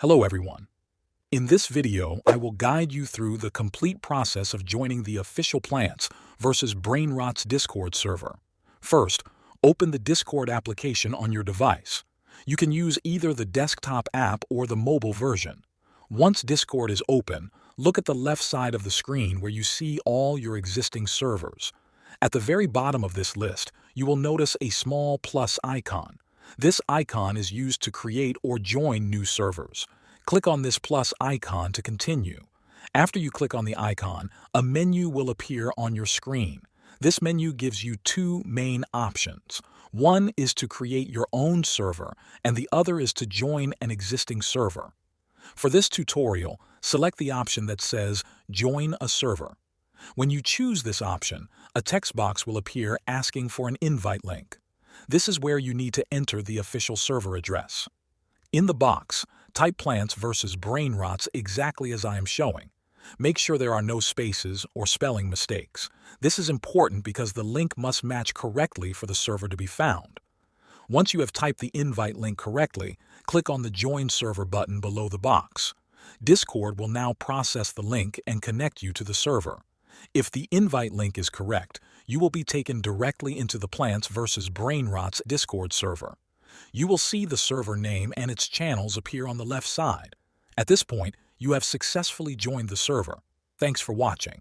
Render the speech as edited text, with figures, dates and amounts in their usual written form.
Hello everyone. In this video, I will guide you through the complete process of joining the official Plants vs. Brainrots Discord server. First, open the Discord application on your device. You can use either the desktop app or the mobile version. Once Discord is open, look at the left side of the screen where you see all your existing servers. At the very bottom of this list, you will notice a small plus icon. This icon is used to create or join new servers. Click on this plus icon to continue. After you click on the icon, a menu will appear on your screen. This menu gives you two main options. One is to create your own server, and the other is to join an existing server. For this tutorial, select the option that says Join a Server. When you choose this option, a text box will appear asking for an invite link. This is where you need to enter the official server address. In the box, type Plants vs. Brainrots exactly as I am showing. Make sure there are no spaces or spelling mistakes. This is important because the link must match correctly for the server to be found. Once you have typed the invite link correctly, click on the Join Server button below the box. Discord will now process the link and connect you to the server. If the invite link is correct, you will be taken directly into the Plants vs. Brainrots Discord server. You will see the server name and its channels appear on the left side. At this point, you have successfully joined the server. Thanks for watching.